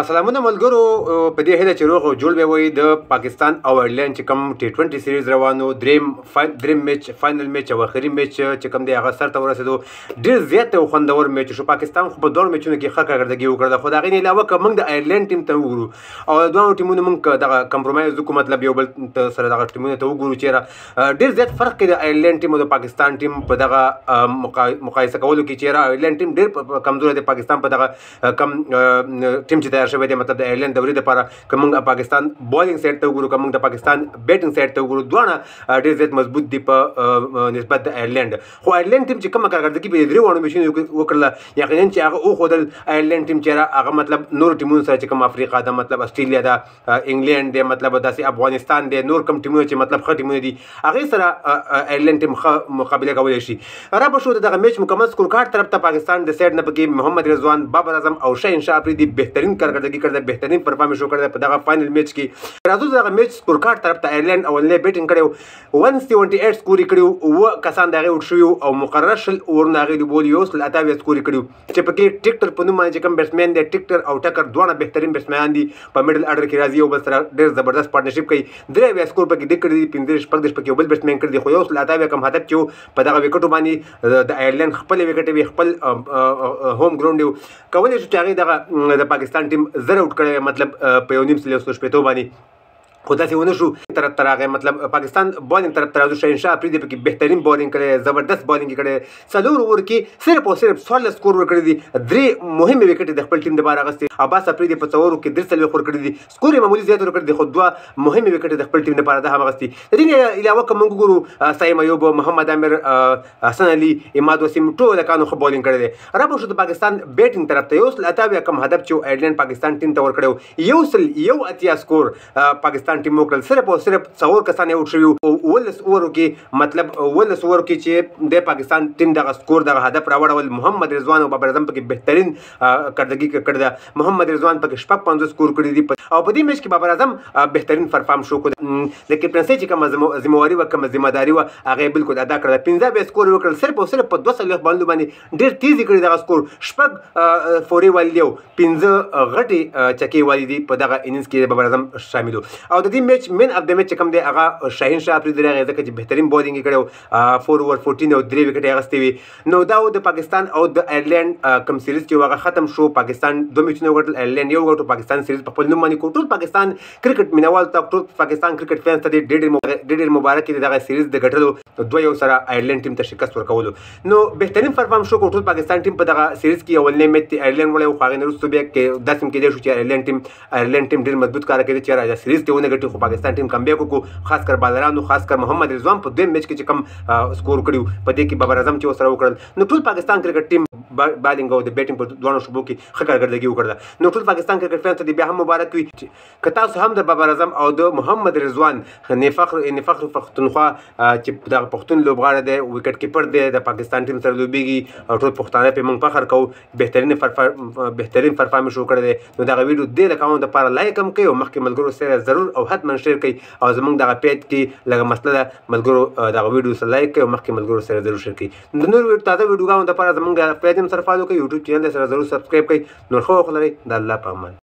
سلامونه ملګرو په دې هیله چې روغ او جوړ به وي د پاکستان او آیرلند چې کوم T20 سیریز روانو دریم میچ فائنل میچ او اخري میچ چې کوم دی هغه سر ته ورسېدو ډېر زیات او خوندور میچ شو. پاکستان خو په دوه میچونو کې ښه کارکردګي وکړه خو د هغې نه علاوه که موږ د آیرلند ټیم ته وګورو او دواړو ټیمونو موږ دغه کمپرومایز وکړو مطلب یو بل سره دغه ټیمونو ته وګورو چېرې ډېر زیات فرق کوي د آیرلند ټیم او د پاکستان ټیم په دغه مقایسه کولو کې چېرې آیرلند ټیم ډېر کمزوری دی. پاکستان په دغه کم ټیم چې تیار شوی دی مطلب د آیرلند دورې لپاره که موږ پاکستان بالینګ سایډ ته وګورو که موږ د پاکستان بیټینګ سایډ ته وګورو دواړه ډېر زیات مضبوط دي په نسبت د آیرلند. خو آیرلند ټیم چې کومه کارکردګي په درې واړو میچونو وکړله یقینا چې هغه وښودل آیرلند ټیم چې هغه مطلب نور ټیمونو سره چې کوم افریقا ده مطلب اسټرالیا ده انګلینډ دی مطلب داسې افغانستان دی نور کوم ټیمونه چې مطلب ښه ټیمونه دي هغې سره آیرلند ټیم ښه مقابله کولی شي. رابه شو د دغه میچ مکمل سکور کارډ طرف ته پاکستان د سایډ نه پکې محمد رضوان بابر اعظم او شاهین شاه افریدي بهترین کارکردګي کړې بهترین پرفارمنس وکړ په دغه فائنل میچ کې. راځو دغه میچ سکور کارډ طرف ته آیرلند اولنی بیټینګ کړی 178 سکور یې کړي اوه کسان د هغې اوټ شوي او مقرر شل اورونه هغې لوبولي 128 سکور یې کړي چې پکې ټیکټر په نوم باندې چې کوم بیټسمین دی ټیکټر او ټکر دواړه بهترین بیټسمینان دي په میډل اډر کې راځي یو بل سره ډېر زبردست پارټنرشپ کوي. 3 سکور پکې ډیک کړي دي 15 شپږ پکې یو بل بیټسمین کړي دي خو 128 کم هدف چې په دغه وکټو باندې د آیرلند خپل وکټ وي خپل هوم ګراوند کولی شو چې هغې دغه د پاکستان ټیم زر اوټ کړی مطلب په یو نیم سل 180 باندې خو داسې ونه شو. طرف ته راغی مطلب پاکستان بالینګ طرف ته راځو شاهین شاه افریدي پکې بهترین بالینګ کړی زبردست بالینګ یې کړی 4 اوور کې صرف او صرف 16 سکور ورکړي دي 3 مهمې وکټې د خپل ټیم دپاره اخیستې. عباس افریدي په 4 اوورو کې 43 ورکړي دي سکور یې معمولي زیات ورکړي دي خو 2 مهمې وکټې د خپل ټیم دپاره ده هم اخیستې. د دې نه علاوه که موږ وګورو سعیم ایوب محمد عامر حسن علي اماد وسیم ټولو کانو ښه بالینګ کړی دی. رابه شو د پاکستان بیټینګ طرف ته 128 کم هدف چې آیرلند پاکستان ټیم ته ورکړی 181 سکور پاکستان ټیم وکړل صرف او صرف 4 کسان یې اوټ شوي او 19 اوورو کې مطلب 19 اوورو کې چې د پاکستان ټیم دغه سکور دغه هدف راوړول محمد رضوان او بابر اعظم پکې بهترین کارکردګي کړې ده. محمد رضوان پکې شپږ 50 سکور کړي دي او په دې میچ کې بابر اعظم بهترین پرفارم شو کو د کیپټنسي چې کومه ذمہواري وه کومه ذمہداري وه هغه بالکل ادا کړله. 15 سکور وکړل صرف او صرف په 200 باندې ډېر تیز کړي دغه سکور شپږ فوري والي دی او 15 غټي چکي والي دي په دغه انینګز کې بابر اعظم شامل او د دې میچ مین اف د میچ چې کوم دی هغه شاهین شاه افریدي راغی ځکه چې بهترین بالینګ یې کړی 4 اوور 14 او 3 وکټې یې اخیستې وي. نو دا د پاکستان او د آیرلند کوم سیریز چې هغه ختم شو پاکستان 2 میچونه وګټل آیرلند یو وګټو پاکستان سیریز په خپل نوم باندې ټول پاکستان کرکټ مینوال ته ټول پاکستان کرکټ فینس ته ډېر مبارک دي دغه سیریز د ګټلو 2 سره آیرلند ټیم ته شکست ورکولو. نو بهترین پرفارم شو ټول پاکستان ټیم په دغه سیریز کې اولنی میچ آیرلند وړی خو هغې نه وروسته بیا داسې هم کېدی شو چې آیرلند ټیم ډېر مضبوط کار کوي چې دا سیریز ته ونه ګټي خو پاکستان ټیم کمبیک وکړو خاص کر بالرانو خاص کر محمد رضوان په دویم میچ کې چې کم سکور کړي په دې کې بابر اعظم چې ورسره وکړل نو ټول پاکستان کرکټ ټیم بالینګ او د بیټینګ په دواړو شعبو کې ښه کارکردګي وکړله. نو ټول پاکستان کرکټ فینس ته دې بیا هم مبارک وي که تاسو هم د بابر اعظم او د محمد رضوان فخر پښتونخوا چې دغه پښتون لوبغاړی دی وکټ کیپر دی د پاکستان ټیم سره لوبېږي او ټول پښتانه پرې موږ فخر کوو بهترین پرفارمنس وکړی دی. نو دغه ویډیو دې اکاونټ دپاره لایک هم کوئ او مخکې ملګرو سره ضرور او حتما شیر کوئ او زموږ دغه پیج کې لږه مسله ده ملګرو دغه ویډیو سره لایک کوئ او مخکې ملګرو سره ضرور شیر کوئ. د نور تازه ویډیوګانو دپاره زموږ پیج هم سره فالو کوئ یوټیوب چینل سره ضرور سبسکرایب کوئ. نور ښه وخت لرئ د الله په امان.